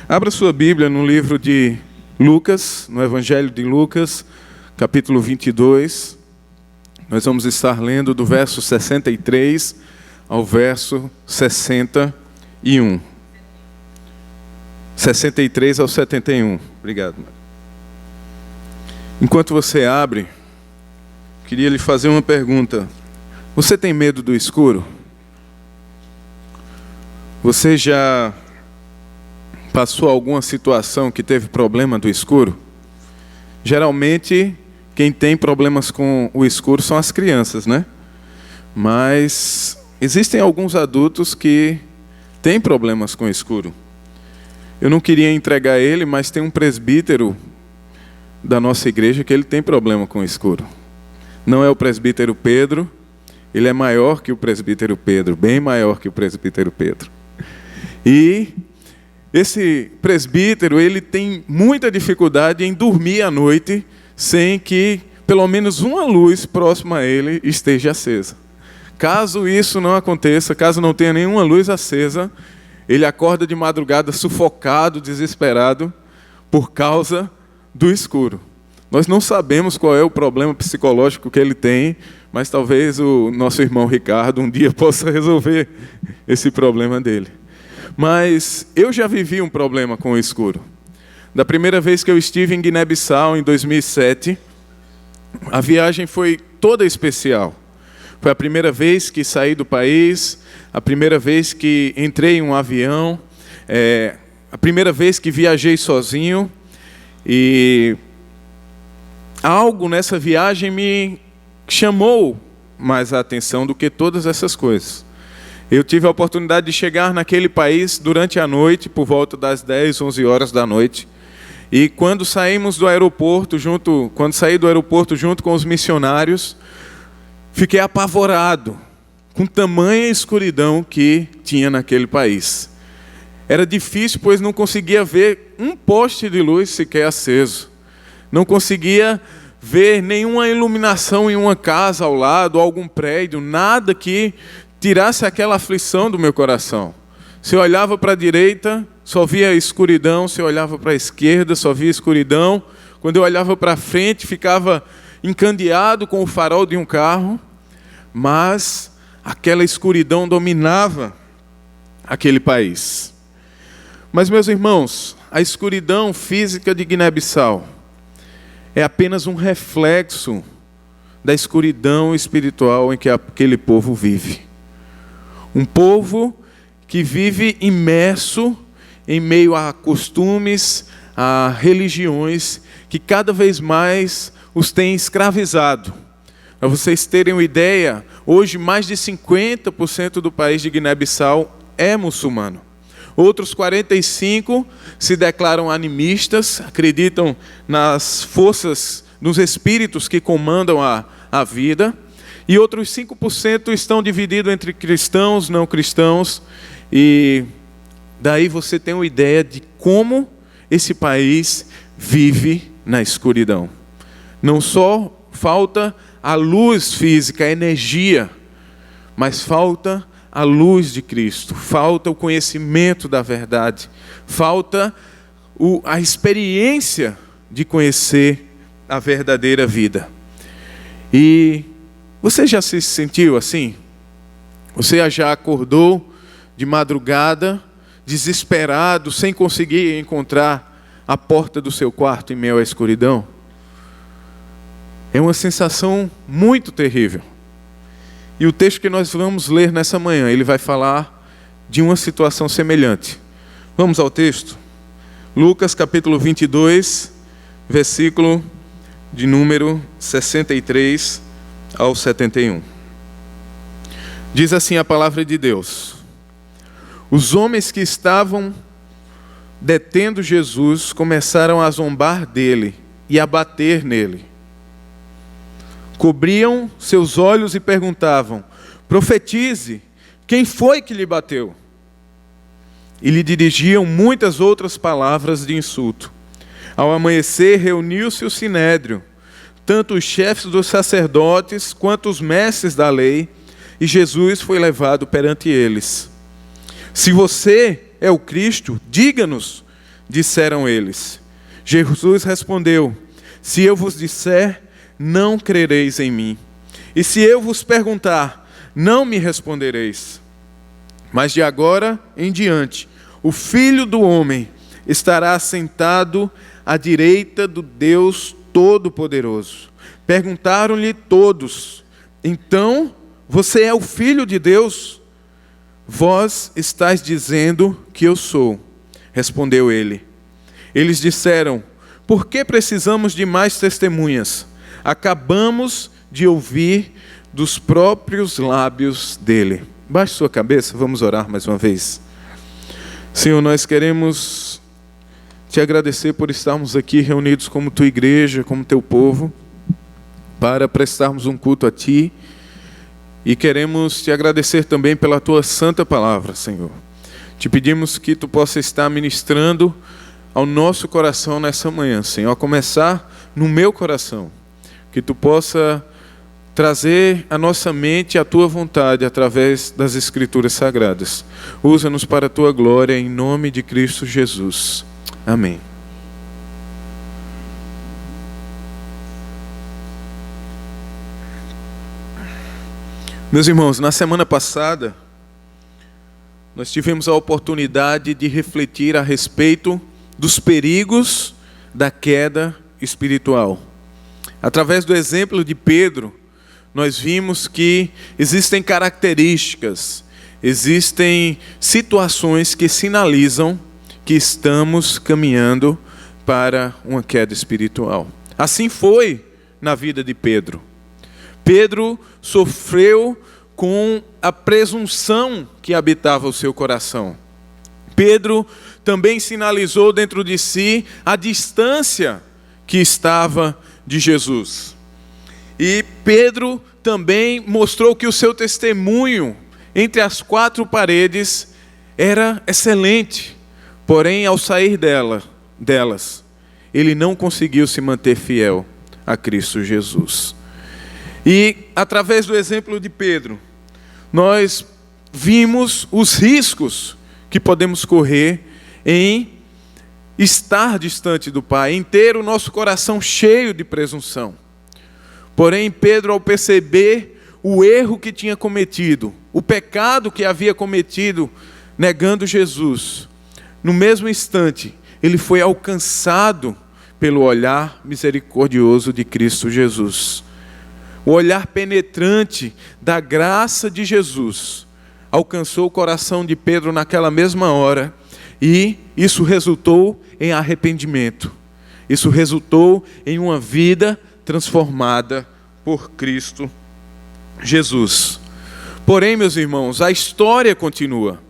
Abra sua Bíblia no livro de Lucas, no Evangelho de Lucas, capítulo 22. Nós vamos estar lendo do verso 63 ao verso 61. 63 ao 71. Obrigado, Mário. Enquanto você abre, queria lhe fazer uma pergunta. Você tem medo do escuro? Você já passou alguma situação que teve problema do escuro? Geralmente, quem tem problemas com o escuro são as crianças, né? Mas existem alguns adultos que têm problemas com o escuro. Eu não queria entregar ele, mas tem um presbítero da nossa igreja que ele tem problema com o escuro. Não é o presbítero Pedro, ele é maior que o presbítero Pedro, bem maior que o presbítero Pedro. E esse presbítero, ele tem muita dificuldade em dormir à noite sem que pelo menos uma luz próxima a ele esteja acesa. Caso isso não aconteça, caso não tenha nenhuma luz acesa, ele acorda de madrugada sufocado, desesperado, por causa do escuro. Nós não sabemos qual é o problema psicológico que ele tem, mas talvez o nosso irmão Ricardo um dia possa resolver esse problema dele. Mas eu já vivi um problema com o escuro. Da primeira vez que eu estive em Guiné-Bissau, em 2007, a viagem foi toda especial. Foi a primeira vez que saí do país, a primeira vez que entrei em um avião, a primeira vez que viajei sozinho. E algo nessa viagem me chamou mais a atenção do que todas essas coisas. Eu tive a oportunidade de chegar naquele país durante a noite, por volta das 10, 11 horas da noite. E quando saímos do aeroporto, saí do aeroporto junto com os missionários, fiquei apavorado com tamanha escuridão que tinha naquele país. Era difícil, pois não conseguia ver um poste de luz sequer aceso. Não conseguia ver nenhuma iluminação em uma casa ao lado, algum prédio, nada que tirasse aquela aflição do meu coração. Se eu olhava para a direita, só via escuridão. Se eu olhava para a esquerda, só via escuridão. Quando eu olhava para frente, ficava encandeado com o farol de um carro. Mas aquela escuridão dominava aquele país. Mas, meus irmãos, a escuridão física de Guiné-Bissau é apenas um reflexo da escuridão espiritual em que aquele povo vive. Um povo que vive imerso em meio a costumes, a religiões que cada vez mais os têm escravizado. Para vocês terem uma ideia, hoje mais de 50% do país de Guiné-Bissau é muçulmano. Outros 45% se declaram animistas, acreditam nas forças, nos espíritos que comandam a vida. E outros 5% estão divididos entre cristãos, não cristãos. E daí você tem uma ideia de como esse país vive na escuridão. Não só falta a luz física, a energia, mas falta a luz de Cristo, falta o conhecimento da verdade, falta a experiência de conhecer a verdadeira vida. E você já se sentiu assim? Você já acordou de madrugada, desesperado, sem conseguir encontrar a porta do seu quarto em meio à escuridão? É uma sensação muito terrível. E o texto que nós vamos ler nessa manhã, ele vai falar de uma situação semelhante. Vamos ao texto? Lucas capítulo 22, versículo de número 63 ao 71. Diz assim a palavra de Deus: os homens que estavam detendo Jesus começaram a zombar dele e a bater nele. Cobriam seus olhos e perguntavam: profetize, quem foi que lhe bateu? E lhe dirigiam muitas outras palavras de insulto. Ao amanhecer, reuniu-se o sinédrio, tanto os chefes dos sacerdotes quanto os mestres da lei, e Jesus foi levado perante eles. Se você é o Cristo, diga-nos, disseram eles. Jesus respondeu: se eu vos disser, não crereis em mim. E se eu vos perguntar, não me respondereis. Mas de agora em diante, o Filho do Homem estará sentado à direita do Deus Todo-Poderoso. Perguntaram-lhe todos: então, você é o Filho de Deus? Vós estáis dizendo que eu sou, respondeu ele. Eles disseram: por que precisamos de mais testemunhas? Acabamos de ouvir dos próprios lábios dele. Baixe sua cabeça, vamos orar mais uma vez. Senhor, nós queremos te agradecer por estarmos aqui reunidos como tua igreja, como teu povo, para prestarmos um culto a ti. E queremos te agradecer também pela tua santa palavra, Senhor. Te pedimos que tu possa estar ministrando ao nosso coração nessa manhã, Senhor, a começar no meu coração. Que tu possa trazer à nossa mente a tua vontade através das Escrituras Sagradas. Usa-nos para a tua glória, em nome de Cristo Jesus. Amém. Meus irmãos, na semana passada, nós tivemos a oportunidade de refletir a respeito dos perigos da queda espiritual. Através do exemplo de Pedro, nós vimos que existem características, existem situações que sinalizam que estamos caminhando para uma queda espiritual. Assim foi na vida de Pedro. Pedro sofreu com a presunção que habitava o seu coração. Pedro também sinalizou dentro de si a distância que estava de Jesus. E Pedro também mostrou que o seu testemunho entre as quatro paredes era excelente. Porém, ao sair delas, ele não conseguiu se manter fiel a Cristo Jesus. E, através do exemplo de Pedro, nós vimos os riscos que podemos correr em estar distante do Pai, em ter o nosso coração cheio de presunção. Porém, Pedro, ao perceber o erro que tinha cometido, o pecado que havia cometido, negando Jesus, no mesmo instante, ele foi alcançado pelo olhar misericordioso de Cristo Jesus. O olhar penetrante da graça de Jesus alcançou o coração de Pedro naquela mesma hora, e isso resultou em arrependimento. Isso resultou em uma vida transformada por Cristo Jesus. Porém, meus irmãos, a história continua.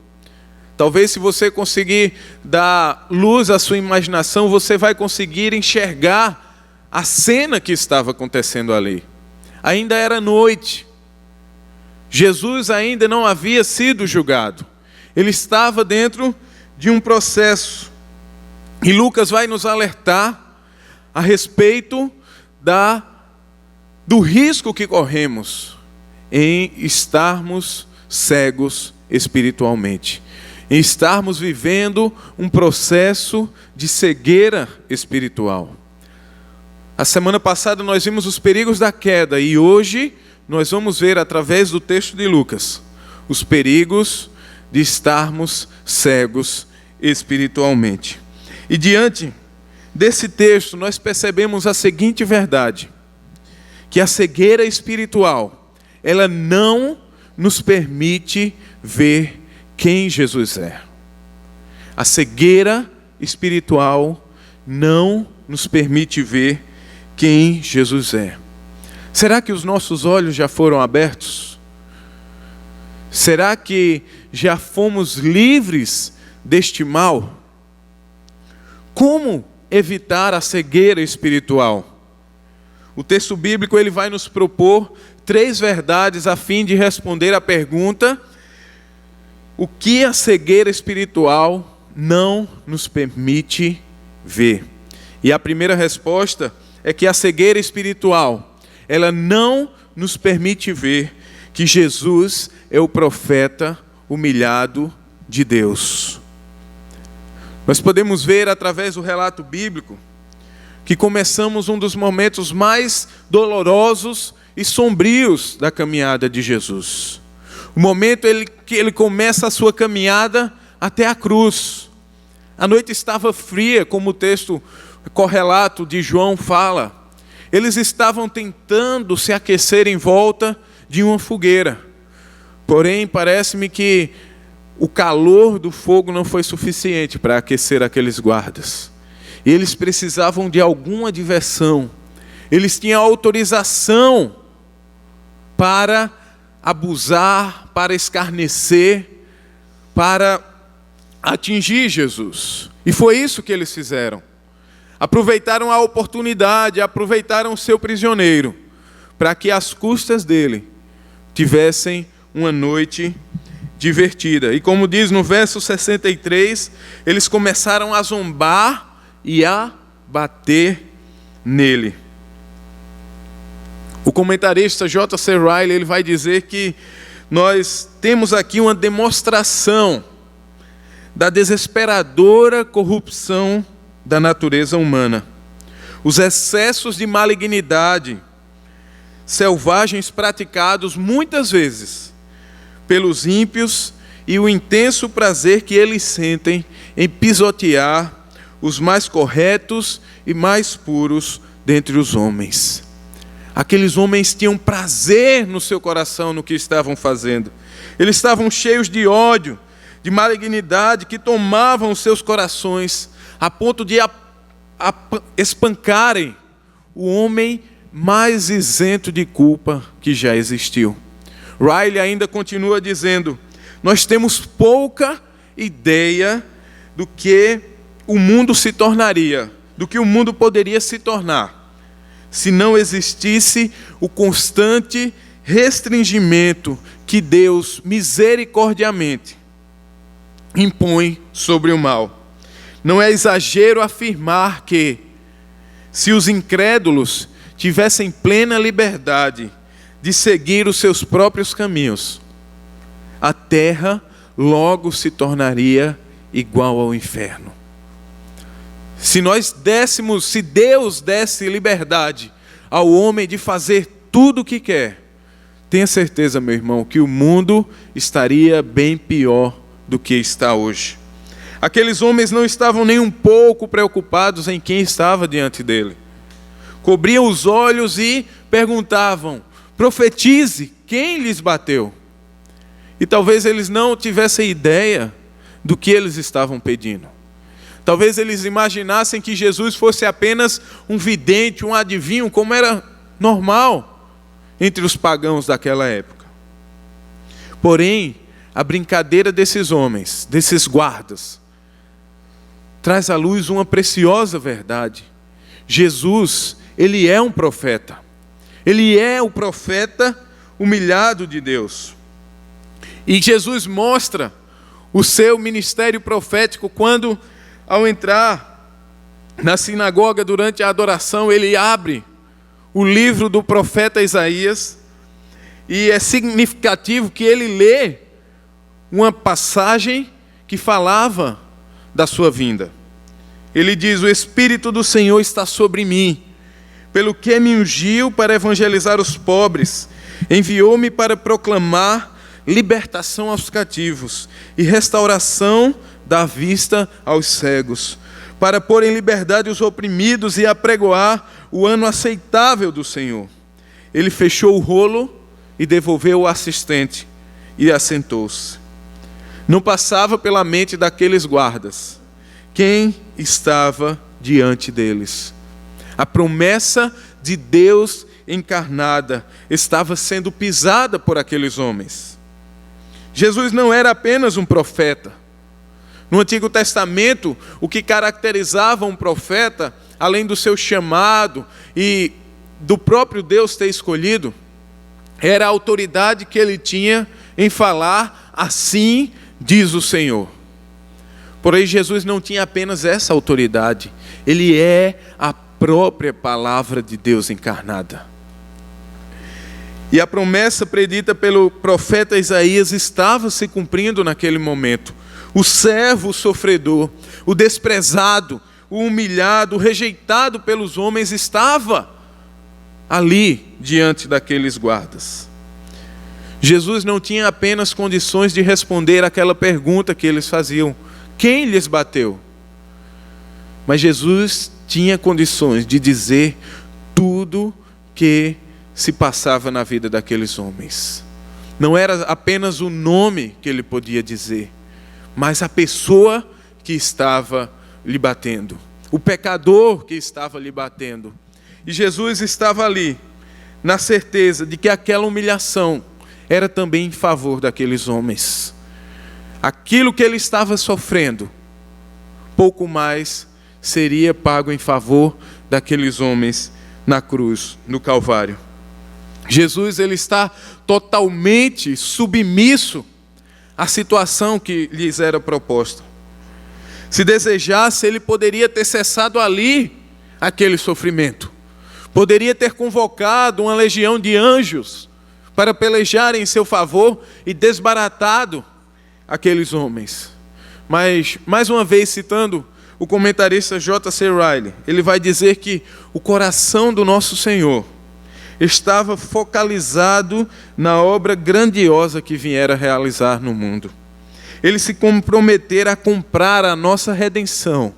Talvez, se você conseguir dar luz à sua imaginação, você vai conseguir enxergar a cena que estava acontecendo ali. Ainda era noite. Jesus ainda não havia sido julgado. Ele estava dentro de um processo. E Lucas vai nos alertar a respeito do risco que corremos em estarmos cegos espiritualmente, em estarmos vivendo um processo de cegueira espiritual. A semana passada nós vimos os perigos da queda, e hoje nós vamos ver, através do texto de Lucas, os perigos de estarmos cegos espiritualmente. E diante desse texto nós percebemos a seguinte verdade: que a cegueira espiritual, ela não nos permite ver quem Jesus é. A cegueira espiritual não nos permite ver quem Jesus é. Será que os nossos olhos já foram abertos? Será que já fomos livres deste mal? Como evitar a cegueira espiritual? O texto bíblico ele vai nos propor 3 verdades a fim de responder à pergunta: o que a cegueira espiritual não nos permite ver? E a primeira resposta é que a cegueira espiritual, ela não nos permite ver que Jesus é o profeta humilhado de Deus. Nós podemos ver através do relato bíblico que começamos um dos momentos mais dolorosos e sombrios da caminhada de Jesus. O momento que ele começa a sua caminhada até a cruz. A noite estava fria, como o texto correlato de João fala. Eles estavam tentando se aquecer em volta de uma fogueira. Porém, parece-me que o calor do fogo não foi suficiente para aquecer aqueles guardas. E eles precisavam de alguma diversão. Eles tinham autorização para abusar, para escarnecer, para atingir Jesus. E foi isso que eles fizeram. Aproveitaram a oportunidade, aproveitaram o seu prisioneiro, para que às custas dele tivessem uma noite divertida. E como diz no verso 63, eles começaram a zombar e a bater nele. O comentarista J.C. Ryle, ele vai dizer que nós temos aqui uma demonstração da desesperadora corrupção da natureza humana. Os excessos de malignidade selvagens praticados muitas vezes pelos ímpios e o intenso prazer que eles sentem em pisotear os mais corretos e mais puros dentre os homens. Aqueles homens tinham prazer no seu coração no que estavam fazendo. Eles estavam cheios de ódio, de malignidade, que tomavam os seus corações a ponto de espancarem o homem mais isento de culpa que já existiu. Riley ainda continua dizendo: nós temos pouca ideia do que o mundo se tornaria, do que o mundo poderia se tornar, se não existisse o constante restringimento que Deus misericordiamente impõe sobre o mal. Não é exagero afirmar que, se os incrédulos tivessem plena liberdade de seguir os seus próprios caminhos, a terra logo se tornaria igual ao inferno. Se Deus desse liberdade ao homem de fazer tudo o que quer, tenha certeza, meu irmão, que o mundo estaria bem pior do que está hoje. Aqueles homens não estavam nem um pouco preocupados em quem estava diante dele. Cobriam os olhos e perguntavam: profetize, quem lhes bateu? E talvez eles não tivessem ideia do que eles estavam pedindo. Talvez eles imaginassem que Jesus fosse apenas um vidente, um adivinho, como era normal entre os pagãos daquela época. Porém, a brincadeira desses homens, desses guardas, traz à luz uma preciosa verdade. Jesus, ele é um profeta. Ele é o profeta humilhado de Deus. E Jesus mostra o seu ministério profético quando, ao entrar na sinagoga durante a adoração, ele abre o livro do profeta Isaías, e é significativo que ele lê uma passagem que falava da sua vinda. Ele diz: o Espírito do Senhor está sobre mim, pelo que me ungiu para evangelizar os pobres, enviou-me para proclamar libertação aos cativos e restauração da vista aos cegos, para pôr em liberdade os oprimidos e apregoar o ano aceitável do Senhor. Ele fechou o rolo e devolveu o assistente e assentou-se. Não passava pela mente daqueles guardas quem estava diante deles. A promessa de Deus encarnada estava sendo pisada por aqueles homens. Jesus não era apenas um profeta. No Antigo Testamento, o que caracterizava um profeta, além do seu chamado e do próprio Deus ter escolhido, era a autoridade que ele tinha em falar: assim diz o Senhor. Porém, Jesus não tinha apenas essa autoridade. Ele é a própria palavra de Deus encarnada. E a promessa predita pelo profeta Isaías estava se cumprindo naquele momento. O servo o sofredor, o desprezado, o humilhado, o rejeitado pelos homens estava ali diante daqueles guardas. Jesus não tinha apenas condições de responder aquela pergunta que eles faziam: quem lhes bateu? Mas Jesus tinha condições de dizer tudo que se passava na vida daqueles homens. Não era apenas o nome que ele podia dizer, mas a pessoa que estava lhe batendo, o pecador que estava lhe batendo. E Jesus estava ali, na certeza de que aquela humilhação era também em favor daqueles homens. Aquilo que ele estava sofrendo, pouco mais seria pago em favor daqueles homens na cruz, no Calvário. Jesus, ele está totalmente submisso à situação que lhes era proposta. Se desejasse, ele poderia ter cessado ali aquele sofrimento. Poderia ter convocado uma legião de anjos para pelejar em seu favor e desbaratado aqueles homens. Mas, mais uma vez, citando o comentarista J.C. Ryle, ele vai dizer que o coração do nosso Senhor estava focalizado na obra grandiosa que viera realizar no mundo. Ele se comprometera a comprar a nossa redenção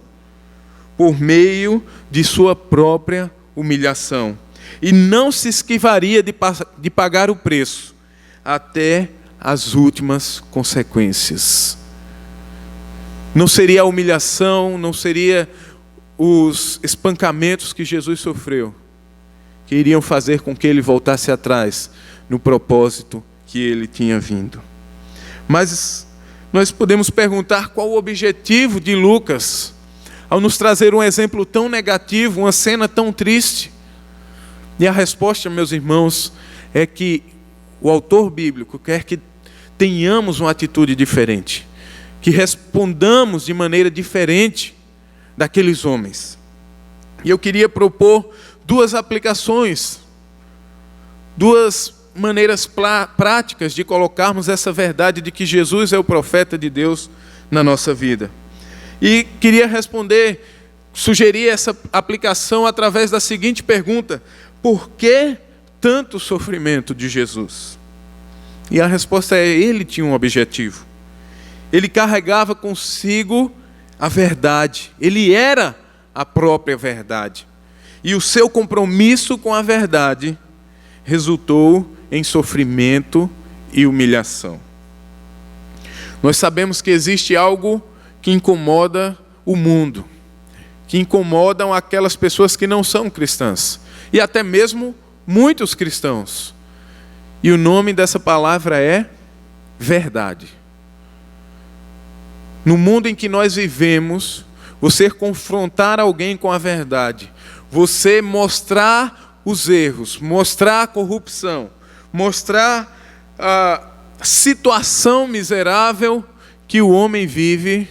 por meio de sua própria humilhação. E não se esquivaria de pagar o preço até as últimas consequências. Não seria a humilhação, não seria os espancamentos que Jesus sofreu que iriam fazer com que ele voltasse atrás no propósito que ele tinha vindo. Mas nós podemos perguntar qual o objetivo de Lucas ao nos trazer um exemplo tão negativo, uma cena tão triste. E a resposta, meus irmãos, é que o autor bíblico quer que tenhamos uma atitude diferente, que respondamos de maneira diferente daqueles homens. E eu queria propor duas aplicações, duas maneiras práticas de colocarmos essa verdade de que Jesus é o profeta de Deus na nossa vida. E queria sugerir essa aplicação através da seguinte pergunta: por que tanto sofrimento de Jesus? E a resposta é: ele tinha um objetivo. Ele carregava consigo a verdade. Ele era a própria verdade. E o seu compromisso com a verdade resultou em sofrimento e humilhação. Nós sabemos que existe algo que incomoda o mundo, que incomodam aquelas pessoas que não são cristãs, e até mesmo muitos cristãos. E o nome dessa palavra é verdade. No mundo em que nós vivemos, você confrontar alguém com a verdade, você mostrar os erros, mostrar a corrupção, mostrar a situação miserável que o homem vive,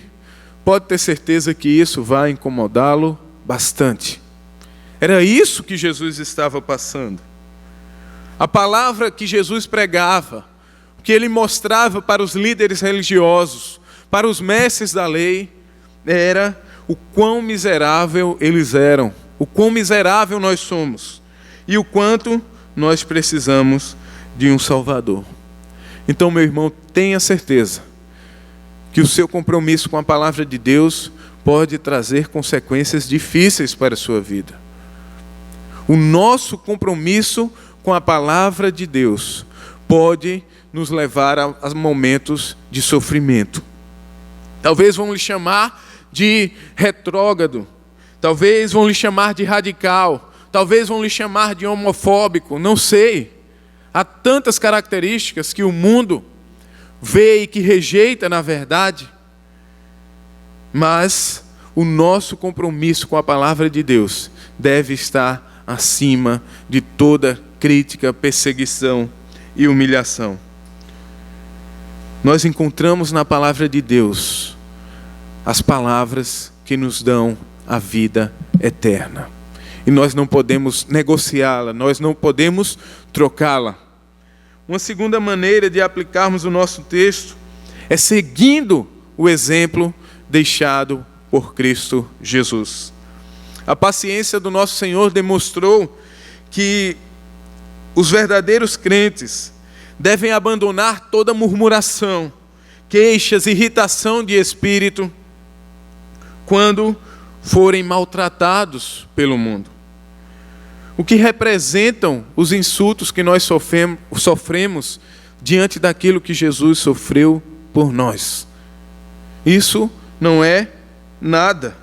pode ter certeza que isso vai incomodá-lo bastante. Era isso que Jesus estava passando. A palavra que Jesus pregava, que ele mostrava para os líderes religiosos, para os mestres da lei, era o quão miserável eles eram, o quão miserável nós somos e o quanto nós precisamos de um Salvador. Então, meu irmão, tenha certeza que o seu compromisso com a palavra de Deus pode trazer consequências difíceis para a sua vida. O nosso compromisso com a palavra de Deus pode nos levar a momentos de sofrimento. Talvez vão lhe chamar de retrógrado, talvez vão lhe chamar de radical, talvez vão lhe chamar de homofóbico, não sei. Há tantas características que o mundo vê e que rejeita na verdade, mas o nosso compromisso com a palavra de Deus deve estar acima de toda crítica, perseguição e humilhação. Nós encontramos na palavra de Deus as palavras que nos dão a vida eterna. e nós não podemos negociá-la, nós não podemos trocá-la. Uma segunda maneira de aplicarmos o nosso texto é seguindo o exemplo deixado por Cristo Jesus. A paciência do nosso Senhor demonstrou que os verdadeiros crentes devem abandonar toda murmuração, queixas, irritação de espírito quando forem maltratados pelo mundo. O que representam os insultos que nós sofremos diante daquilo que Jesus sofreu por nós. Isso não é nada.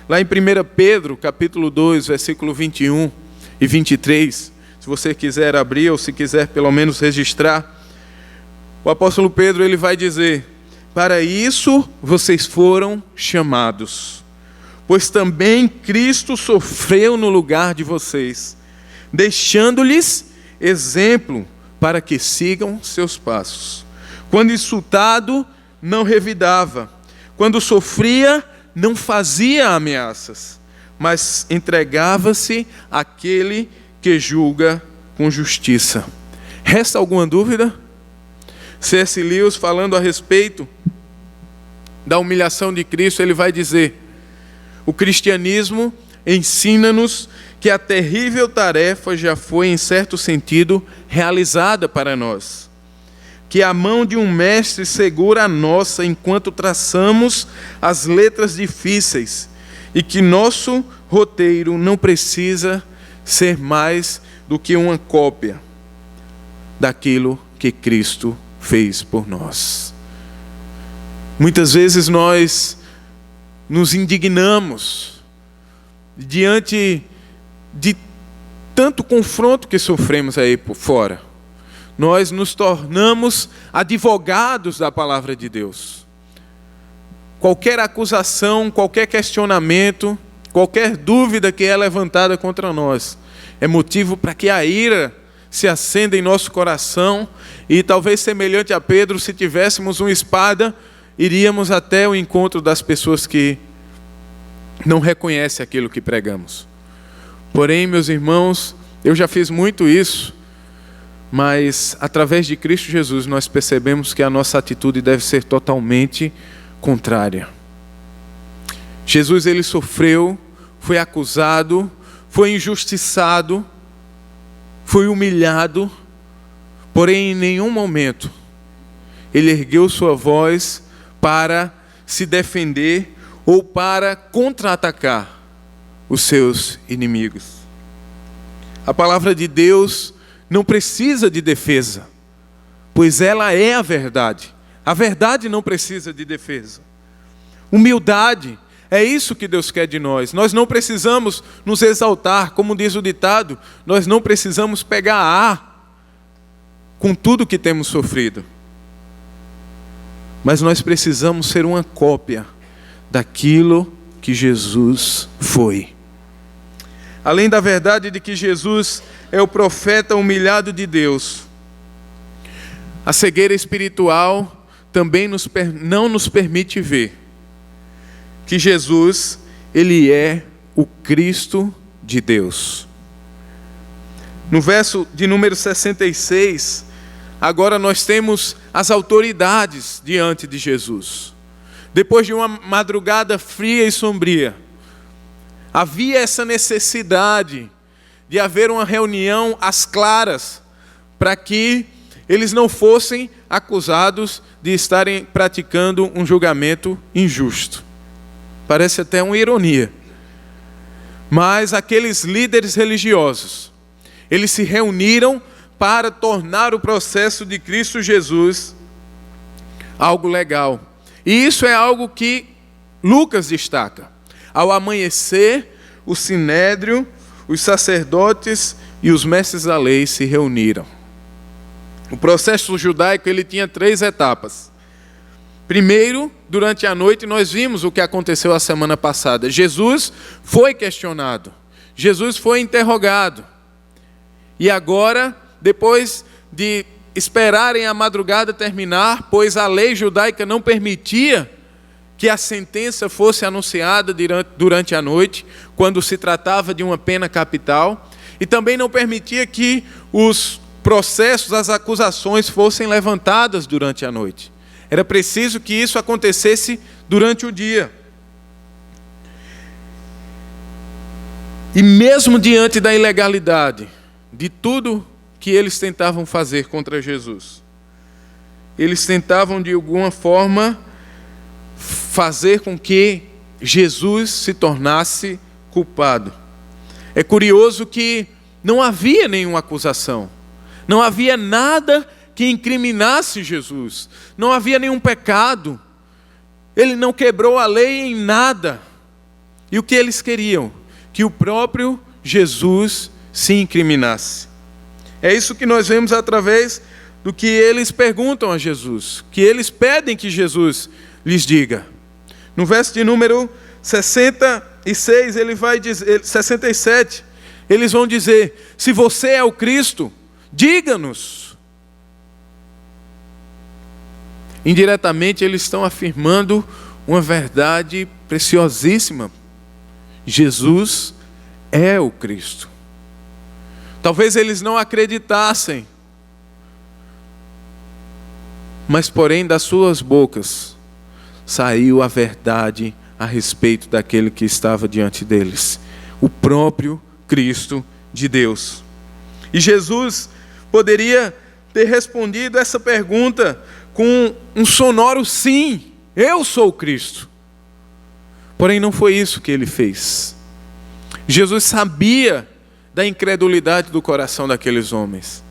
Lá em 1 Pedro, capítulo 2, versículo 21 e 23, se você quiser abrir ou se quiser pelo menos registrar, o apóstolo Pedro ele vai dizer: para isso vocês foram chamados, pois também Cristo sofreu no lugar de vocês, deixando-lhes exemplo para que sigam seus passos. Quando insultado, não revidava. Quando sofria, não fazia ameaças, mas entregava-se àquele que julga com justiça. Resta alguma dúvida? C.S. Lewis, falando a respeito da humilhação de Cristo, ele vai dizer: o cristianismo ensina-nos que a terrível tarefa já foi, em certo sentido, realizada para nós. Que a mão de um mestre segura a nossa enquanto traçamos as letras difíceis e que nosso roteiro não precisa ser mais do que uma cópia daquilo que Cristo fez por nós. Muitas vezes nós nos indignamos diante de tanto confronto que sofremos aí por fora. Nós nos tornamos advogados da palavra de Deus. Qualquer acusação, qualquer questionamento, qualquer dúvida que é levantada contra nós é motivo para que a ira se acenda em nosso coração e, talvez semelhante a Pedro, se tivéssemos uma espada, iríamos até o encontro das pessoas que não reconhecem aquilo que pregamos. Porém, meus irmãos, eu já fiz muito isso, mas através de Cristo Jesus nós percebemos que a nossa atitude deve ser totalmente contrária. Jesus, ele sofreu, foi acusado, foi injustiçado, foi humilhado, porém em nenhum momento ele ergueu sua voz para se defender ou para contra-atacar os seus inimigos. A palavra de Deus não precisa de defesa, pois ela é a verdade. A verdade não precisa de defesa. Humildade, é isso que Deus quer de nós. Nós não precisamos nos exaltar, como diz o ditado, nós não precisamos pegar ar com tudo que temos sofrido. Mas nós precisamos ser uma cópia daquilo que Jesus foi. Além da verdade de que Jesus é o profeta humilhado de Deus, a cegueira espiritual também não nos permite ver que Jesus, ele é o Cristo de Deus. No verso de número 66, agora nós temos as autoridades diante de Jesus. Depois de uma madrugada fria e sombria, havia essa necessidade de haver uma reunião às claras, para que eles não fossem acusados de estarem praticando um julgamento injusto. Parece até uma ironia. Mas aqueles líderes religiosos, eles se reuniram para tornar o processo de Cristo Jesus algo legal. E isso é algo que Lucas destaca. Ao amanhecer, o sinédrio, os sacerdotes e os mestres da lei se reuniram. O processo judaico ele tinha 3 etapas. Primeiro, durante a noite, nós vimos o que aconteceu a semana passada. Jesus foi questionado. Jesus foi interrogado. E agora, depois de esperarem a madrugada terminar, pois a lei judaica não permitia que a sentença fosse anunciada durante a noite, quando se tratava de uma pena capital, e também não permitia que os processos, as acusações fossem levantadas durante a noite. Era preciso que isso acontecesse durante o dia. E mesmo diante da ilegalidade, de tudo que eles tentavam fazer contra Jesus, eles tentavam de alguma forma fazer com que Jesus se tornasse culpado. É curioso que não havia nenhuma acusação, não havia nada que incriminasse Jesus, não havia nenhum pecado, ele não quebrou a lei em nada. E o que eles queriam? Que o próprio Jesus se incriminasse. É isso que nós vemos através do que eles perguntam a Jesus, que eles pedem que Jesus lhes diga. No verso de número 66, ele vai dizer, 67, eles vão dizer: se você é o Cristo, diga-nos. Indiretamente eles estão afirmando uma verdade preciosíssima. Jesus é o Cristo. Talvez eles não acreditassem, mas porém das suas bocas saiu a verdade a respeito daquele que estava diante deles, o próprio Cristo de Deus. E Jesus poderia ter respondido essa pergunta com um sonoro sim, eu sou o Cristo. Porém não foi isso que ele fez. Jesus sabia da incredulidade do coração daqueles homens.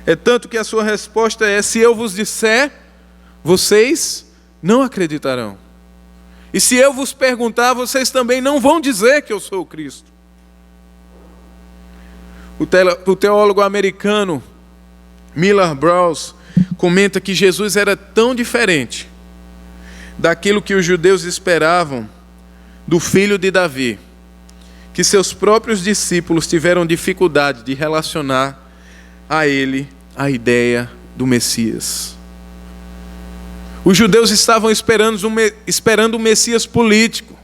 É tanto que a sua resposta é: se eu vos disser, vocês não acreditarão. E se eu vos perguntar, vocês também não vão dizer que eu sou o Cristo. O teólogo americano Miller Browse comenta que Jesus era tão diferente daquilo que os judeus esperavam do filho de Davi, que seus próprios discípulos tiveram dificuldade de relacionar a ele a ideia do Messias. Os judeus estavam esperando um Messias político.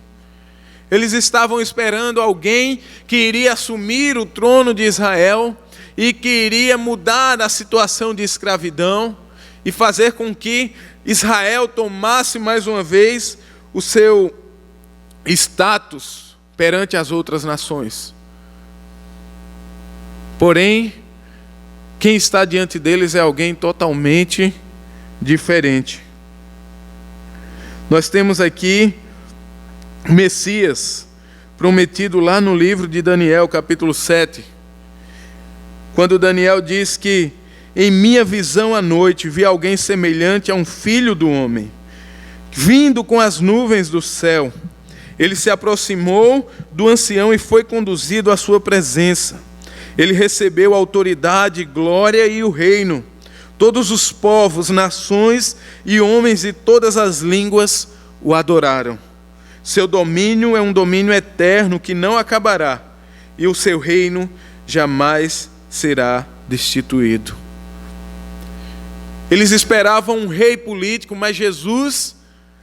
Eles estavam esperando alguém que iria assumir o trono de Israel e que iria mudar a situação de escravidão e fazer com que Israel tomasse mais uma vez o seu status perante as outras nações. Porém, quem está diante deles é alguém totalmente diferente. Nós temos aqui o Messias prometido lá no livro de Daniel, capítulo 7, quando Daniel diz que em minha visão à noite vi alguém semelhante a um filho do homem, vindo com as nuvens do céu. Ele se aproximou do ancião e foi conduzido à sua presença. Ele recebeu a autoridade, glória e o reino. Todos os povos, nações e homens de todas as línguas o adoraram. Seu domínio é um domínio eterno que não acabará, e o seu reino jamais será destituído. Eles esperavam um rei político, mas Jesus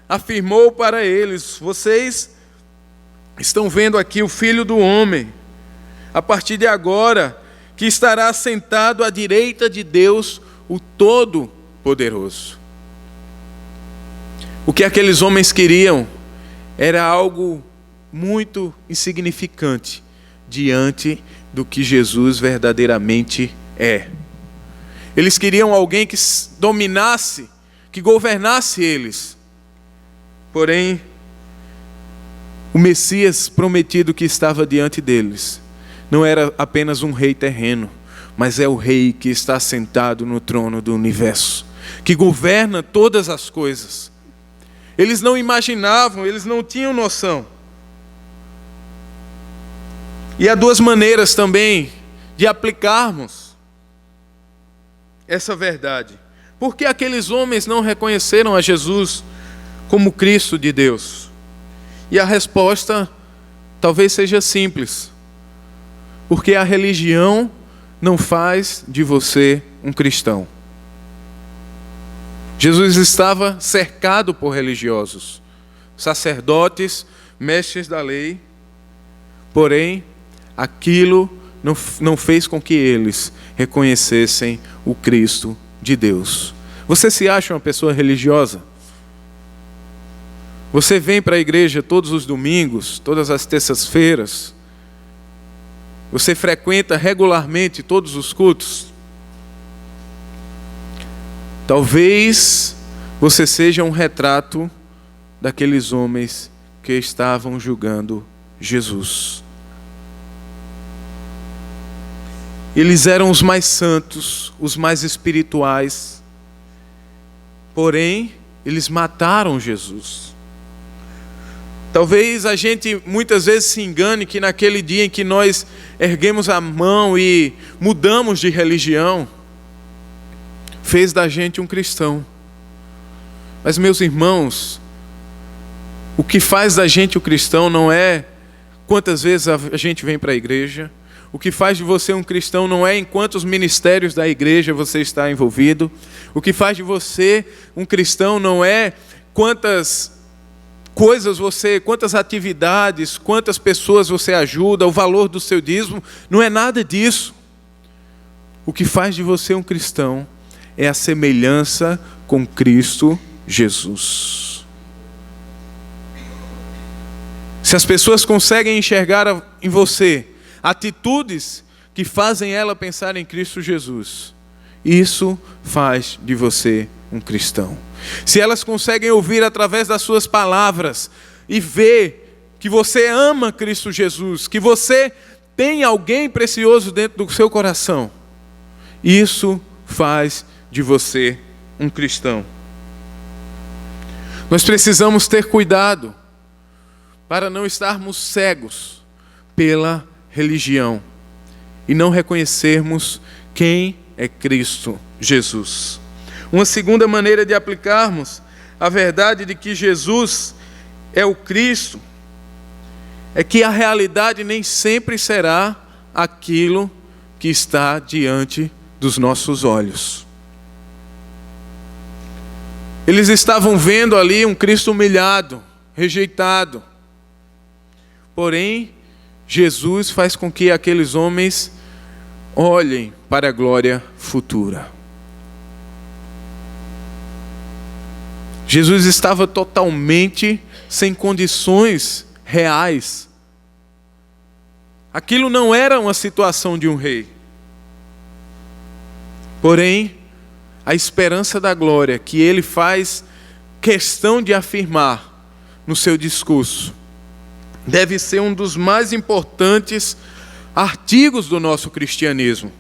afirmou para eles: vocês estão vendo aqui o Filho do Homem, a partir de agora, que estará sentado à direita de Deus, o Todo-Poderoso. O que aqueles homens queriam era algo muito insignificante diante do que Jesus verdadeiramente é. Eles queriam alguém que dominasse, que governasse eles. Porém, o Messias prometido que estava diante deles não era apenas um rei terreno, mas é o rei que está sentado no trono do universo, que governa todas as coisas. Eles não imaginavam, eles não tinham noção. E há duas maneiras também de aplicarmos essa verdade. Por que aqueles homens não reconheceram a Jesus como Cristo de Deus? E a resposta talvez seja simples. Porque a religião não faz de você um cristão. Jesus estava cercado por religiosos, sacerdotes, mestres da lei, Porém, aquilo não fez com que eles reconhecessem o Cristo de Deus. Você se acha uma pessoa religiosa? Você vem para a igreja todos os domingos, todas as terças-feiras? Você frequenta regularmente todos os cultos? Talvez você seja um retrato daqueles homens que estavam julgando Jesus. Eles eram os mais santos, os mais espirituais, porém, eles mataram Jesus. Talvez a gente muitas vezes se engane que naquele dia em que nós erguemos a mão e mudamos de religião, fez da gente um cristão. Mas, meus irmãos, o que faz da gente o cristão não é quantas vezes a gente vem para a igreja. O que faz de você um cristão não é em quantos ministérios da igreja você está envolvido. O que faz de você um cristão não é quantas coisas quantas atividades, quantas pessoas você ajuda, o valor do seu dízimo. Não é nada disso. O que faz de você um cristão é a semelhança com Cristo Jesus. Se as pessoas conseguem enxergar em você atitudes que fazem ela pensar em Cristo Jesus, isso faz de você um cristão. Se elas conseguem ouvir através das suas palavras e ver que você ama Cristo Jesus, que você tem alguém precioso dentro do seu coração, isso faz de você um cristão. Nós precisamos ter cuidado para não estarmos cegos pela religião e não reconhecermos quem é Cristo Jesus. Uma segunda maneira de aplicarmos a verdade de que Jesus é o Cristo é que a realidade nem sempre será aquilo que está diante dos nossos olhos. Eles estavam vendo ali um Cristo humilhado, rejeitado. Porém, Jesus faz com que aqueles homens olhem para a glória futura. Jesus estava totalmente sem condições reais. Aquilo não era uma situação de um rei. Porém, a esperança da glória que ele faz questão de afirmar no seu discurso deve ser um dos mais importantes artigos do nosso cristianismo.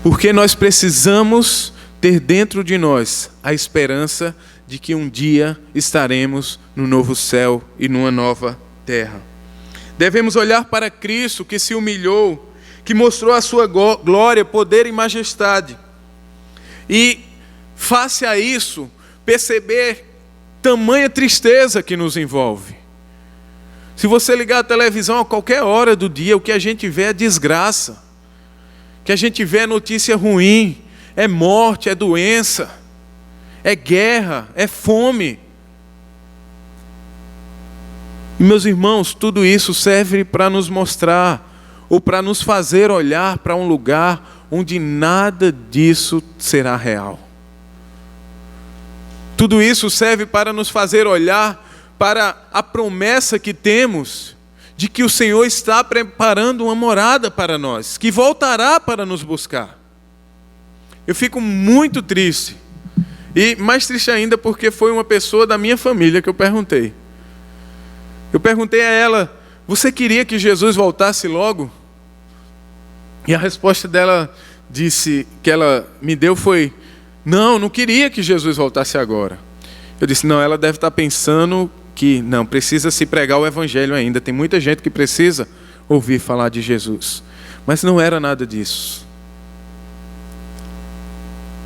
Porque nós precisamos ter dentro de nós a esperança de que um dia estaremos no novo céu e numa nova terra. Devemos olhar para Cristo que se humilhou, que mostrou a sua glória, poder e majestade. E, face a isso, perceber tamanha tristeza que nos envolve. Se você ligar a televisão a qualquer hora do dia, o que a gente vê é desgraça. O que a gente vê é notícia ruim, é morte, é doença, é guerra, é fome. E, meus irmãos, tudo isso serve para nos mostrar, ou para nos fazer olhar para um lugar onde nada disso será real. Tudo isso serve para nos fazer olhar para a promessa que temos de que o Senhor está preparando uma morada para nós, que voltará para nos buscar. Eu fico muito triste, e mais triste ainda porque foi uma pessoa da minha família que eu perguntei. Eu perguntei a ela: você queria que Jesus voltasse logo? E a resposta dela que ela me deu foi: não queria que Jesus voltasse agora. Eu disse: não, ela deve estar pensando que não, precisa se pregar o evangelho ainda. Tem muita gente que precisa ouvir falar de Jesus. Mas não era nada disso.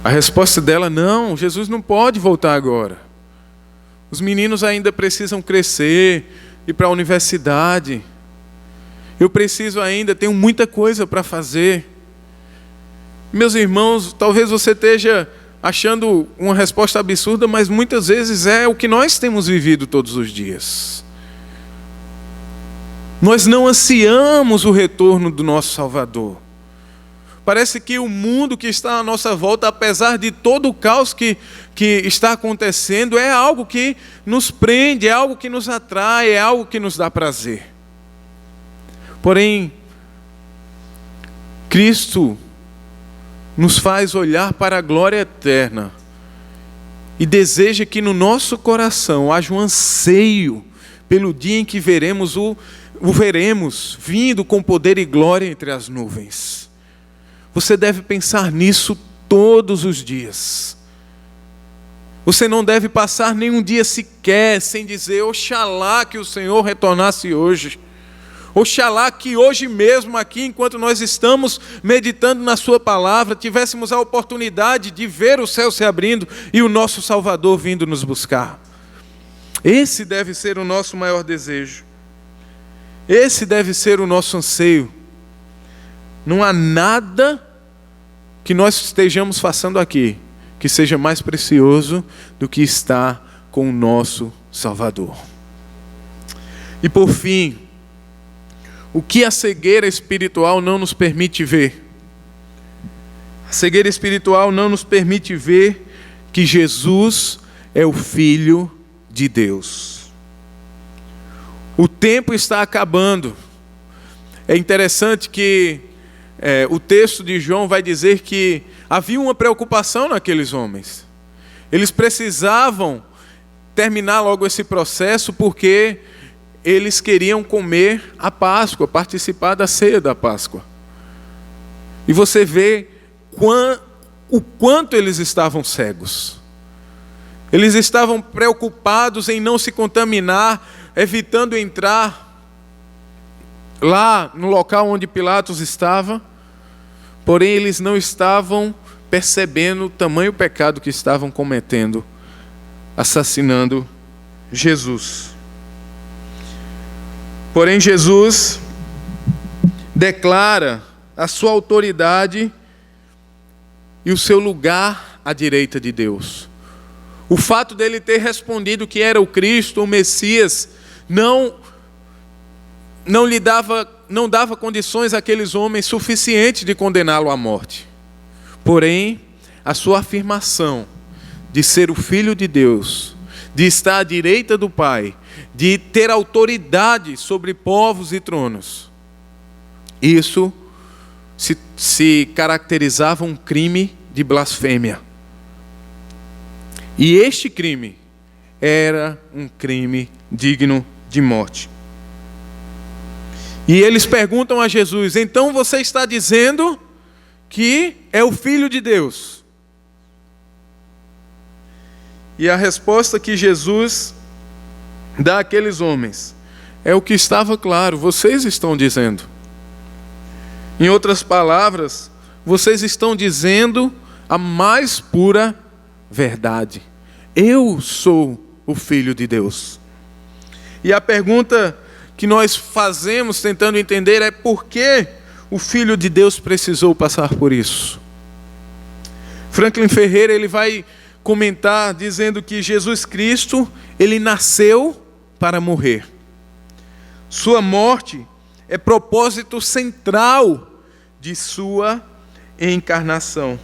A resposta dela: não, Jesus não pode voltar agora. Os meninos ainda precisam crescer, ir para a universidade. Eu preciso ainda, tenho muita coisa para fazer. Meus irmãos, talvez você esteja achando uma resposta absurda, mas muitas vezes é o que nós temos vivido todos os dias. Nós não ansiamos o retorno do nosso Salvador. Parece que o mundo que está à nossa volta, apesar de todo o caos que está acontecendo, é algo que nos prende, é algo que nos atrai, é algo que nos dá prazer. Porém, Cristo nos faz olhar para a glória eterna e deseja que no nosso coração haja um anseio pelo dia em que o veremos vindo com poder e glória entre as nuvens. Você deve pensar nisso todos os dias. Você não deve passar nenhum dia sequer sem dizer: oxalá que o Senhor retornasse hoje. Oxalá que hoje mesmo aqui, enquanto nós estamos meditando na sua palavra, tivéssemos a oportunidade de ver o céu se abrindo e o nosso Salvador vindo nos buscar. Esse deve ser o nosso maior desejo. Esse deve ser o nosso anseio. Não há nada que nós estejamos fazendo aqui que seja mais precioso do que estar com o nosso Salvador. E por fim, o que a cegueira espiritual não nos permite ver? A cegueira espiritual não nos permite ver que Jesus é o Filho de Deus. O tempo está acabando. É interessante que o texto de João vai dizer que havia uma preocupação naqueles homens. Eles precisavam terminar logo esse processo porque eles queriam comer a Páscoa, participar da ceia da Páscoa. E você vê o quanto eles estavam cegos. Eles estavam preocupados em não se contaminar, evitando entrar lá no local onde Pilatos estava. Porém, eles não estavam percebendo o tamanho pecado que estavam cometendo, assassinando Jesus. Porém, Jesus declara a sua autoridade e o seu lugar à direita de Deus. O fato dele ter respondido que era o Cristo, o Messias, não dava condições àqueles homens suficientes de condená-lo à morte. Porém, a sua afirmação de ser o Filho de Deus, de estar à direita do Pai, de ter autoridade sobre povos e tronos, isso se caracterizava um crime de blasfêmia. E este crime era um crime digno de morte. E eles perguntam a Jesus: então você está dizendo que é o Filho de Deus? E a resposta que Jesus dá àqueles homens é o que estava claro: vocês estão dizendo. Em outras palavras, vocês estão dizendo a mais pura verdade. Eu sou o Filho de Deus. E a pergunta que nós fazemos tentando entender é: por que o Filho de Deus precisou passar por isso? Franklin Ferreira, ele vai comentar dizendo que Jesus Cristo, ele nasceu para morrer. Sua morte é propósito central de sua encarnação.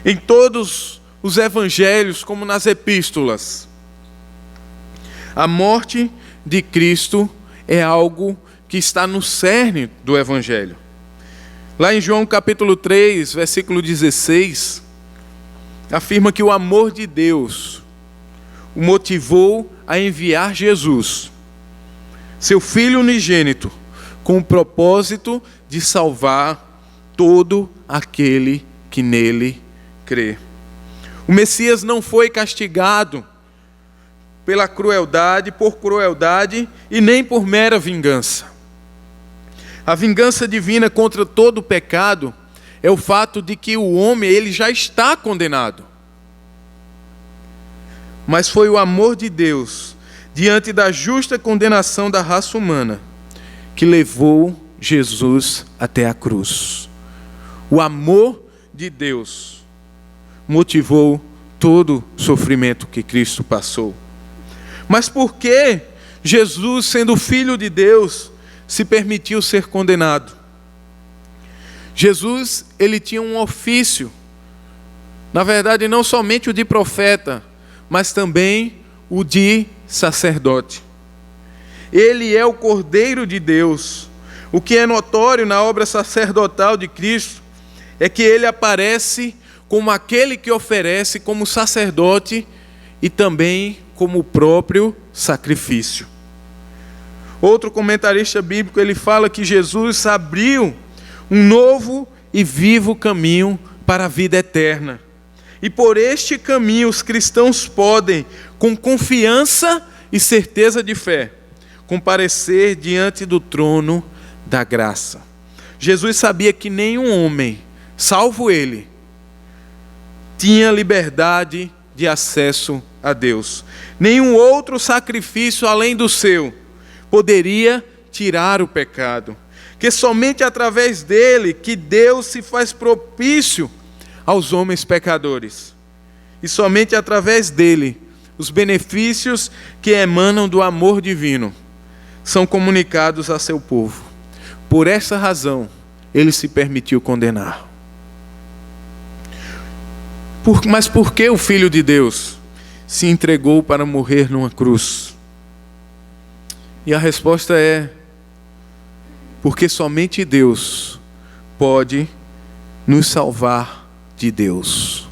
Em todos os evangelhos, como nas epístolas, a morte de Cristo é algo que está no cerne do evangelho. Lá em João capítulo 3, versículo 16, afirma que o amor de Deus o motivou a enviar Jesus, seu Filho unigênito, com o propósito de salvar todo aquele que nele crê. O Messias não foi castigado por crueldade e nem por mera vingança. A vingança divina contra todo o pecado é o fato de que o homem, ele já está condenado. Mas foi o amor de Deus, diante da justa condenação da raça humana, que levou Jesus até a cruz. O amor de Deus motivou todo o sofrimento que Cristo passou. Mas por que Jesus, sendo Filho de Deus, se permitiu ser condenado? Jesus, ele tinha um ofício, na verdade não somente o de profeta, mas também o de sacerdote. Ele é o Cordeiro de Deus. O que é notório na obra sacerdotal de Cristo é que ele aparece como aquele que oferece como sacerdote e também como o próprio sacrifício. Outro comentarista bíblico, ele fala que Jesus abriu um novo e vivo caminho para a vida eterna. E por este caminho os cristãos podem, com confiança e certeza de fé, comparecer diante do trono da graça. Jesus sabia que nenhum homem, salvo ele, tinha liberdade de acesso a Deus. Nenhum outro sacrifício além do seu poderia tirar o pecado. Que somente através dele que Deus se faz propício aos homens pecadores. E somente através dele os benefícios que emanam do amor divino são comunicados a seu povo. Por essa razão, ele se permitiu condenar. Mas por que o Filho de Deus se entregou para morrer numa cruz? E a resposta é: porque somente Deus pode nos salvar de Deus.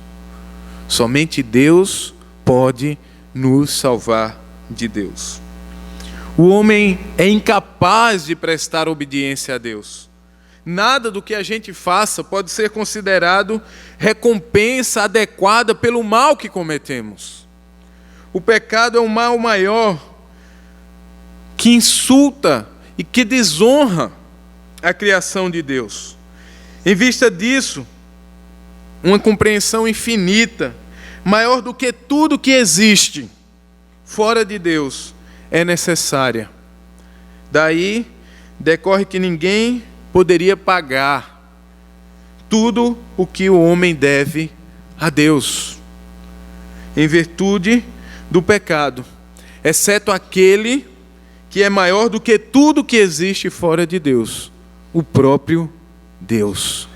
Somente Deus pode nos salvar de Deus. O homem é incapaz de prestar obediência a Deus. Nada do que a gente faça pode ser considerado recompensa adequada pelo mal que cometemos. O pecado é o mal maior que insulta e que desonra a criação de Deus. Em vista disso, uma compreensão infinita, maior do que tudo que existe fora de Deus, é necessária. Daí decorre que ninguém poderia pagar tudo o que o homem deve a Deus, em virtude do pecado, exceto aquele que é maior do que tudo que existe fora de Deus, o próprio Deus.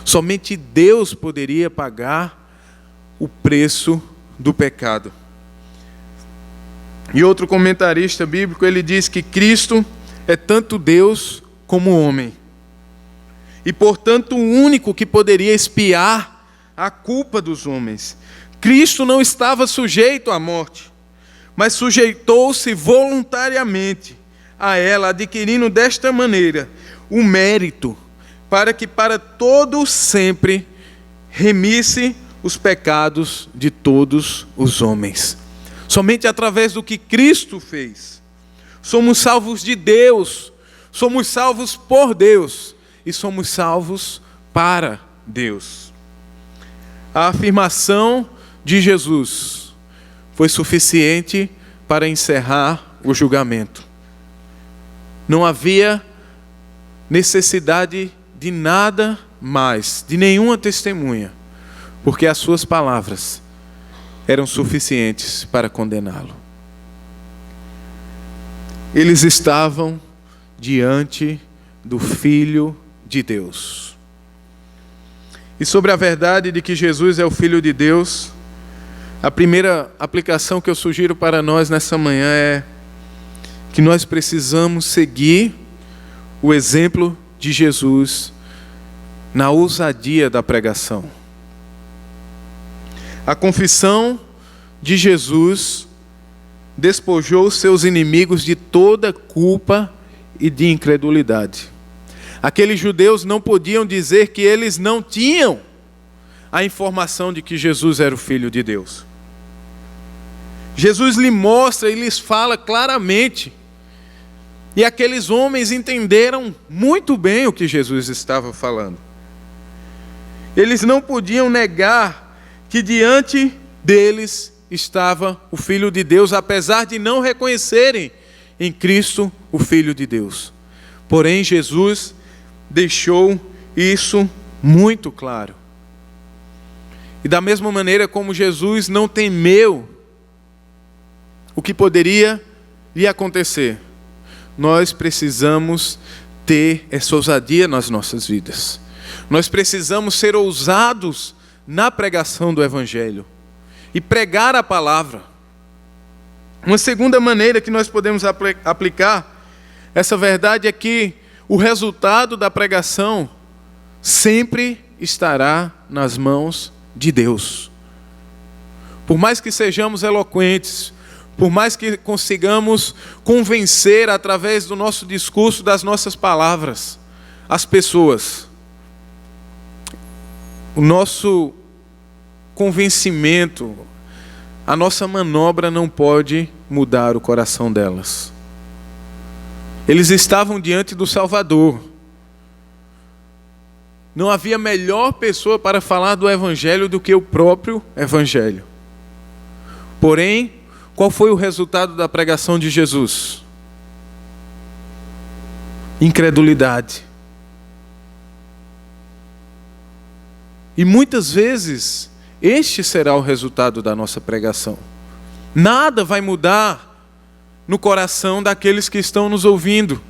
Somente Deus poderia pagar o preço do pecado. E outro comentarista bíblico, ele diz que Cristo é tanto Deus como homem. E portanto o único que poderia expiar a culpa dos homens. Cristo não estava sujeito à morte, mas sujeitou-se voluntariamente a ela, adquirindo desta maneira o mérito, para que para todo sempre remisse os pecados de todos os homens. Somente através do que Cristo fez, somos salvos de Deus, somos salvos por Deus e somos salvos para Deus. A afirmação de Jesus foi suficiente para encerrar o julgamento. Não havia necessidade de nada mais, de nenhuma testemunha, porque as suas palavras eram suficientes para condená-lo. Eles estavam diante do Filho de Deus. E sobre a verdade de que Jesus é o Filho de Deus, a primeira aplicação que eu sugiro para nós nessa manhã é que nós precisamos seguir o exemplo de Jesus na ousadia da pregação. A confissão de Jesus despojou seus inimigos de toda culpa e de incredulidade. Aqueles judeus não podiam dizer que eles não tinham a informação de que Jesus era o Filho de Deus. Jesus lhe mostra e lhes fala claramente. E aqueles homens entenderam muito bem o que Jesus estava falando. Eles não podiam negar que diante deles estava o Filho de Deus, apesar de não reconhecerem em Cristo o Filho de Deus. Porém, Jesus deixou isso muito claro. E da mesma maneira como Jesus não temeu o que poderia lhe acontecer, nós precisamos ter essa ousadia nas nossas vidas. Nós precisamos ser ousados na pregação do Evangelho e pregar a palavra. Uma segunda maneira que nós podemos aplicar essa verdade é que o resultado da pregação sempre estará nas mãos de Deus. Por mais que sejamos eloquentes, por mais que consigamos convencer através do nosso discurso, das nossas palavras, as pessoas, o nosso convencimento, a nossa manobra não pode mudar o coração delas. Eles estavam diante do Salvador. Não havia melhor pessoa para falar do Evangelho do que o próprio Evangelho. Porém, qual foi o resultado da pregação de Jesus? Incredulidade. E muitas vezes, este será o resultado da nossa pregação. Nada vai mudar no coração daqueles que estão nos ouvindo.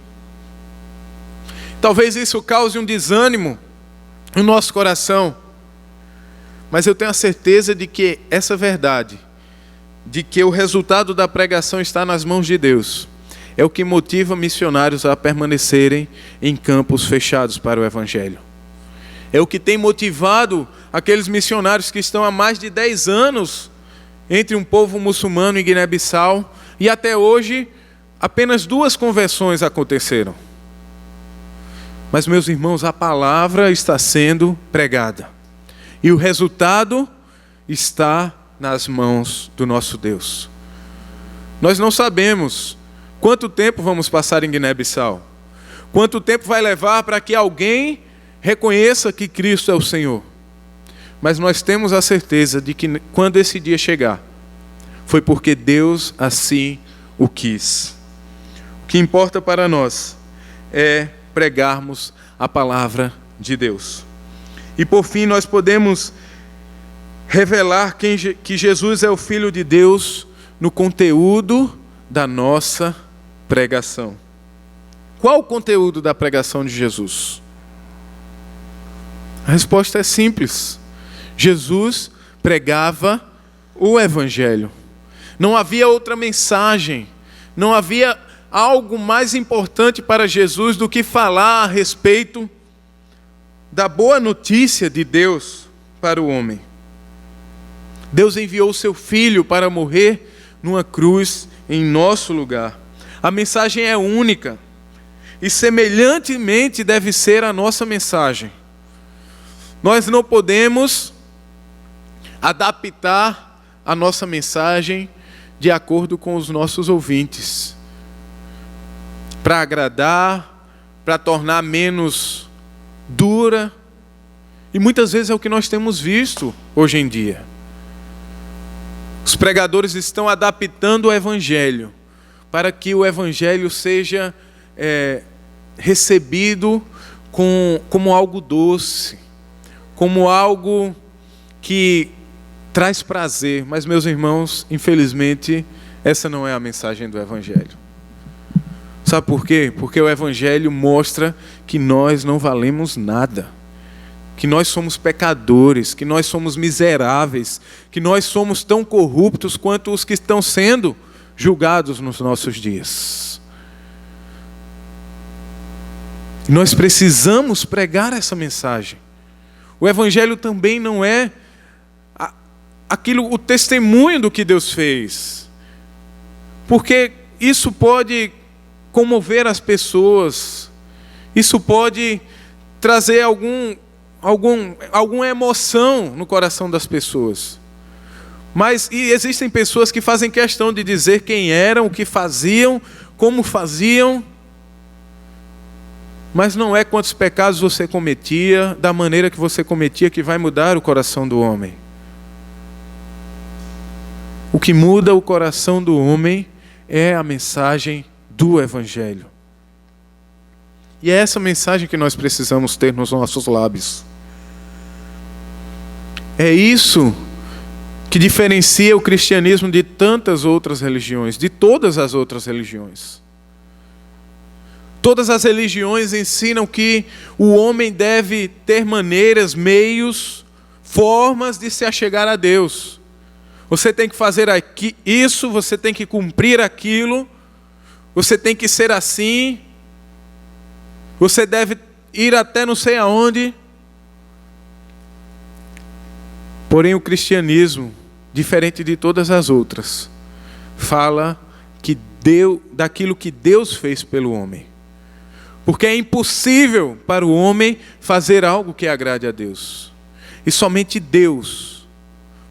Talvez isso cause um desânimo no nosso coração. Mas eu tenho a certeza de que essa verdade, de que o resultado da pregação está nas mãos de Deus, é o que motiva missionários a permanecerem em campos fechados para o Evangelho. É o que tem motivado aqueles missionários que estão há mais de 10 anos entre um povo muçulmano em Guiné-Bissau, e até hoje apenas 2 conversões aconteceram. Mas, meus irmãos, a palavra está sendo pregada, e o resultado está nas mãos do nosso Deus. Nós não sabemos quanto tempo vamos passar em Guiné-Bissau, quanto tempo vai levar para que alguém reconheça que Cristo é o Senhor. Mas nós temos a certeza de que quando esse dia chegar, foi porque Deus assim o quis. O que importa para nós é pregarmos a palavra de Deus. E por fim nós podemos revelar que Jesus é o Filho de Deus no conteúdo da nossa pregação. Qual o conteúdo da pregação de Jesus? A resposta é simples. Jesus pregava o Evangelho. Não havia outra mensagem, não havia algo mais importante para Jesus do que falar a respeito da boa notícia de Deus para o homem. Deus enviou o seu Filho para morrer numa cruz em nosso lugar. A mensagem é única e semelhantemente deve ser a nossa mensagem. Nós não podemos adaptar a nossa mensagem de acordo com os nossos ouvintes, para agradar, para tornar menos dura. E muitas vezes é o que nós temos visto hoje em dia. Os pregadores estão adaptando o Evangelho para que o Evangelho seja recebido como algo doce, como algo que traz prazer. Mas, meus irmãos, infelizmente, essa não é a mensagem do Evangelho. Sabe por quê? Porque o Evangelho mostra que nós não valemos nada, que nós somos pecadores, que nós somos miseráveis, que nós somos tão corruptos quanto os que estão sendo julgados nos nossos dias. Nós precisamos pregar essa mensagem. O Evangelho também não é o testemunho do que Deus fez, porque isso pode comover as pessoas, isso pode trazer alguma emoção no coração das pessoas. Mas existem pessoas que fazem questão de dizer quem eram, o que faziam, como faziam. Mas não é quantos pecados você cometia, da maneira que você cometia, que vai mudar o coração do homem. O que muda o coração do homem é a mensagem do Evangelho. E é essa mensagem que nós precisamos ter nos nossos lábios. É isso que diferencia o cristianismo de tantas outras religiões, de todas as outras religiões. Todas as religiões ensinam que o homem deve ter maneiras, meios, formas de se achegar a Deus. Você tem que fazer isso, você tem que cumprir aquilo, você tem que ser assim, você deve ir até não sei aonde. Porém, o cristianismo, diferente de todas as outras, fala daquilo que Deus fez pelo homem. Porque é impossível para o homem fazer algo que agrade a Deus. E somente Deus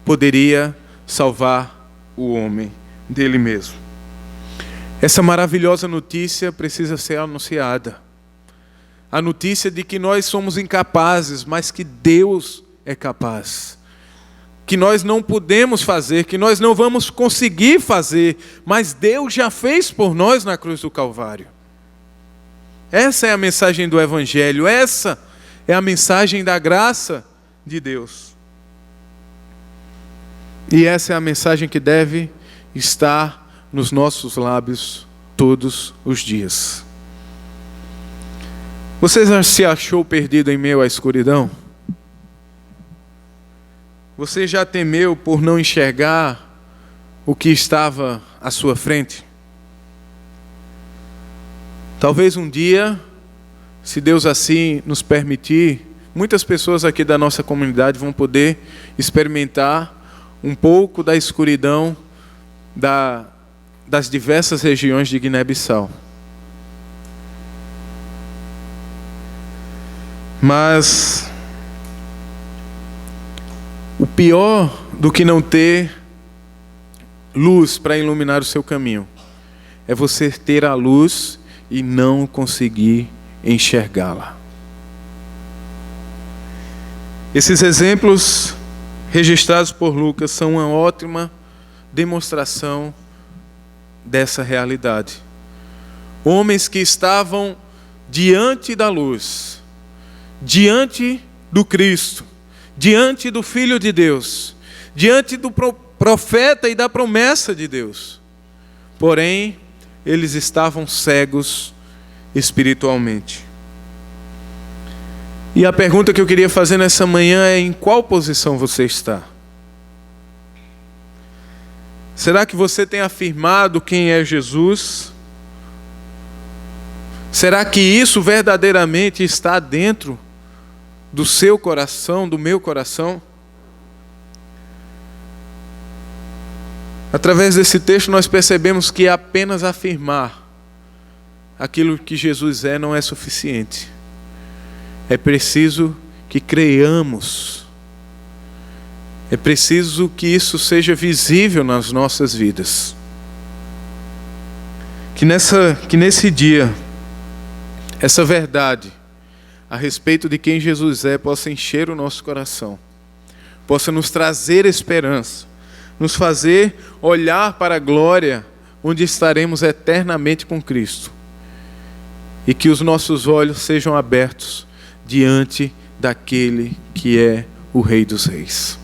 poderia salvar o homem dele mesmo. Essa maravilhosa notícia precisa ser anunciada. A notícia de que nós somos incapazes, mas que Deus é capaz. Que nós não podemos fazer, que nós não vamos conseguir fazer, mas Deus já fez por nós na cruz do Calvário. Essa é a mensagem do Evangelho, essa é a mensagem da graça de Deus. E essa é a mensagem que deve estar nos nossos lábios todos os dias. Você já se achou perdido em meio à escuridão? Você já temeu por não enxergar o que estava à sua frente? Talvez um dia, se Deus assim nos permitir, muitas pessoas aqui da nossa comunidade vão poder experimentar um pouco da escuridão das diversas regiões de Guiné-Bissau. Mas o pior do que não ter luz para iluminar o seu caminho é você ter a luz e não conseguir enxergá-la. Esses exemplos registrados por Lucas são uma ótima demonstração dessa realidade. Homens que estavam diante da luz, diante do Cristo, diante do Filho de Deus, diante do profeta e da promessa de Deus. Porém, eles estavam cegos espiritualmente. E a pergunta que eu queria fazer nessa manhã é: em qual posição você está? Será que você tem afirmado quem é Jesus? Será que isso verdadeiramente está dentro do seu coração, do meu coração? Através desse texto nós percebemos que apenas afirmar aquilo que Jesus é não é suficiente. É preciso que creiamos. É preciso que isso seja visível nas nossas vidas. Que nesse dia, essa verdade a respeito de quem Jesus é possa encher o nosso coração, possa nos trazer esperança, nos fazer olhar para a glória onde estaremos eternamente com Cristo, e que os nossos olhos sejam abertos diante daquele que é o Rei dos Reis.